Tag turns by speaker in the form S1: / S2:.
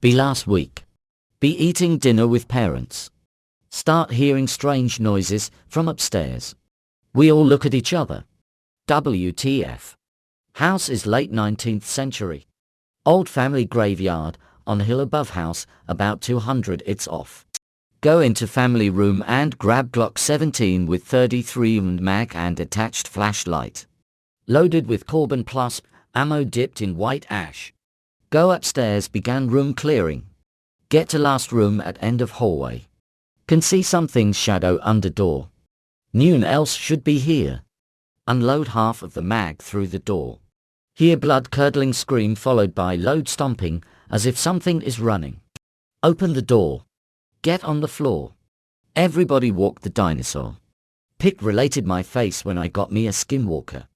S1: Be last week. Be eating dinner with parents. Start hearing strange noises from upstairs. We all look at each other. WTF. House is late 19th century. Old family graveyard, on hill above house, about 200 it's off. Go into family room and grab Glock 17 with 33 mag and attached flashlight. Loaded with Corbin Plus, ammo dipped in white ash. Go upstairs, began room clearing. Get to last room at end of hallway. Can see something's shadow under door. Noon else should be here. Unload half of the mag through the door. Hear blood-curdling scream followed by load stomping, as if something is running. Open the door. Get on the floor. Everybody walk the dinosaur. Pick related my face when I got me a skinwalker.